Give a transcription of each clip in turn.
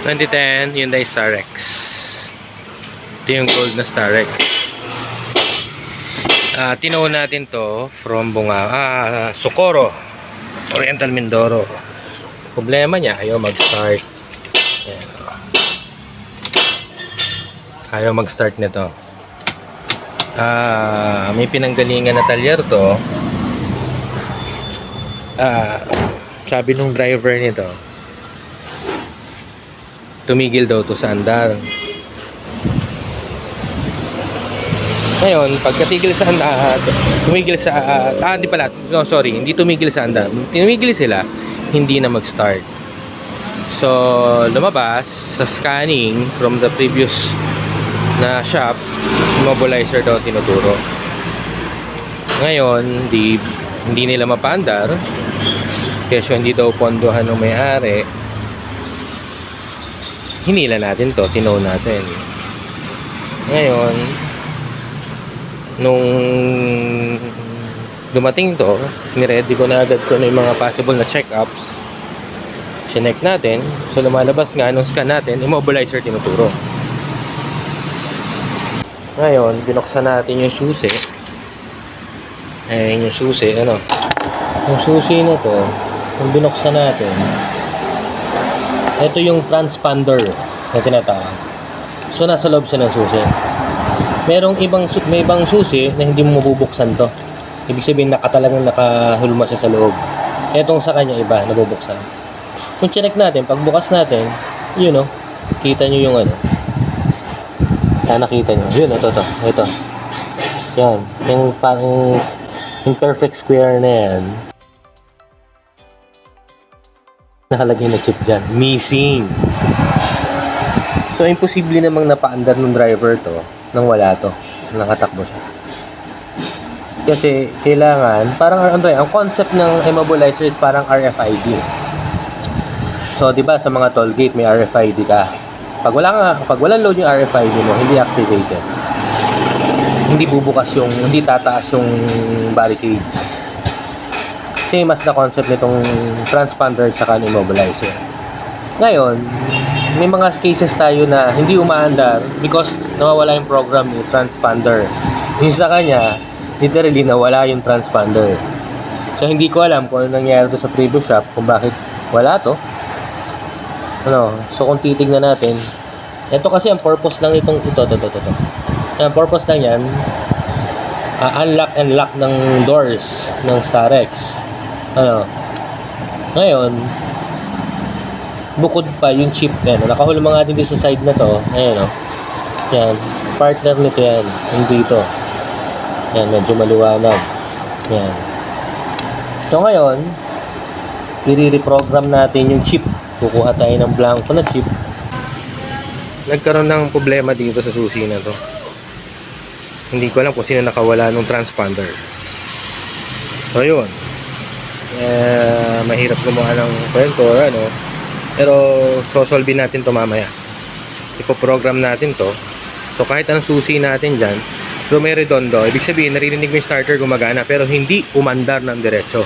2010 Hyundai Starex. Ito yung gold na Starex. Tinoon natin to from Socorro, Oriental Mindoro. Problema niya, ayaw mag-start. Ayan. Ayaw mag-start nito. May pinanggalingan na talyer to. Sabi nung driver nito, tumigil daw to sa andar. Ngayon, pagkatigil sa andar, tumigil sa hindi pala, no, sorry, hindi tumigil sa andar. Tumigil sila, hindi na mag-start. So, lumabas sa scanning from the previous na shop, immobilizer daw tinuturo. Ngayon, hindi nila mapaandar kasi hindi daw pondohan ng may-ari. Hinila natin to, tinow natin. Ngayon, nung dumating to, niready ko na agad ko na yung mga possible na check-ups. Chinek natin. So, lumalabas nga, nung scan natin, immobilizer tinuturo. Ngayon, binuksan natin yung susi. Ayan yung susi, ano. Yung susi na to, kung binuksan natin, ito yung transponder na tinatawag. So, nasa loob siya ng susi. May ibang susi na hindi mo mabubuksan to. Ibig sabihin, talagang nakahulma siya sa loob. Etong sa kanya, iba, nabubuksan. Kung check natin, pagbukas natin, yun o, kita nyo yung ano. Nakita nyo. Yun, ito. Yan. Yung perfect square na yan. Nakalagay na chip dyan. Missing. So, imposible namang napaandar ng driver to nang wala to. Nakatakbo siya. Kasi, kailangan, parang ang concept ng immobilizer is parang RFID. So, di ba sa mga toll gate may RFID ka. Pag walang load yung RFID mo, hindi activated. Hindi tataas yung barricades. Same as the concept nitong transponder at saka immobilizer. Ngayon, may mga cases tayo na hindi umaandar because nawawala yung program yung transponder. Yung sa kanya, literally nawala yung transponder. So, hindi ko alam kung ano nangyari to sa previous shop, kung bakit wala to. So, kung titignan natin, ito kasi ang purpose lang itong ito. Ang purpose lang yan, unlock and lock ng doors ng Starex. Ngayon, bukod pa yung chip yan. Nakahulma nga din sa side na to. Ayan, yan. Partner nito yan. Yung dito. Yan, medyo maluwanag. Yan. So, ngayon, i-reprogram natin yung chip. Kukuha tayo ng blanco na chip. Nagkaroon ng problema dito sa susi na to. Hindi ko alam kung sino nakawala nung transponder. So, yun. Mahirap gumawa ng kwento or ano. Pero, sosolve natin to mamaya. Ipoprogram natin to. So, kahit anong susi natin dyan, pero may redondo. Ibig sabihin, naririnig mo yung starter gumagana, pero hindi umandar ng diretso.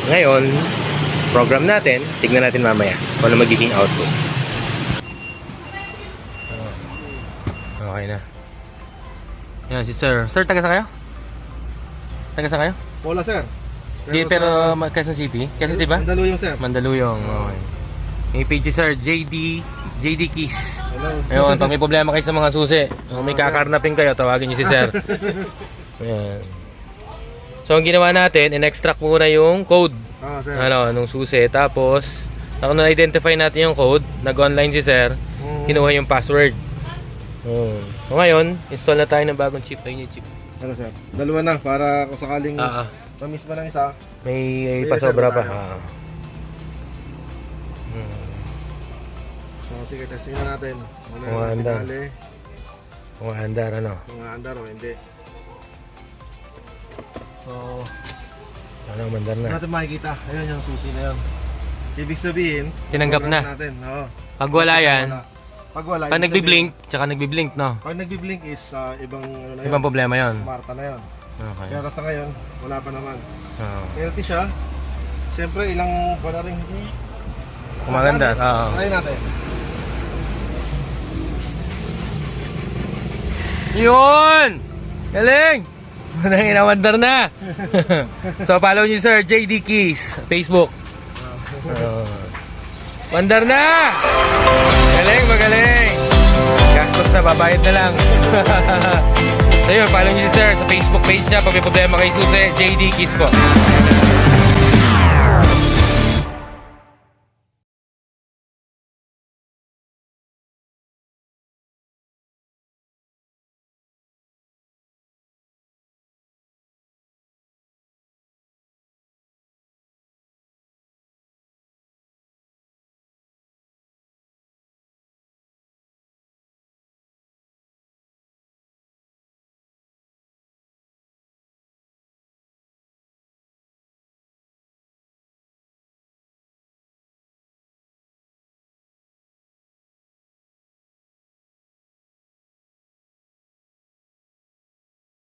Ngayon, program natin, tignan natin mamaya kung ano magiging output. Okay na. Yan si sir. Sir, taga sa kayo? Taga sa kayo? Wala sir. Pero Quezon City? Quezon City ba? Mandaluyong sir. Mandaluyong. Okay. May page si sir, JD Keys. Hello. Ayun, pag may problema kayo sa mga susi, kung may kakarnapin kayo, tawagin niyo si sir. Ayan. So, ang ginawa natin, in-extract muna yung code. Sir. Nung susi. Tapos, kung na-identify natin yung code, nag-online si sir, kinuha yung password. So, ngayon, install na tayo ng bagong chip. Ayun yung chip. Ano sir? Dalawa na para kung sakaling mamiss pa ng isa. May pasobra pa. So, sige, testing na natin. Kung andar. Kung andar, ano? Kung andar o hindi. So, ano, mandar na. natin makikita. Ayun yung susi na yun. Ibig sabihin, tinanggap na. Natin. Oo. Pag wala yan, pag wala, pag nagbi-blink, tsaka nagbi-blink, no? Pag nagbi-blink is ibang ano na yun. Ibang problema yun. Smarta na yun. Okay. Pero sa ngayon, wala pa naman. Oh. Healthy siya. Siyempre, ilang buwan na rin Kung maganda. Oo. Try natin. Yun! Galing! Manangin na, wonder na. So, follow nyo sir, JD Keys, Facebook. Wonder na! Galing, magaling. Gastos na, babayad na lang. So yun, follow nyo si sir sa Facebook page niya. Pag may problema kay Susi, JD Keys po.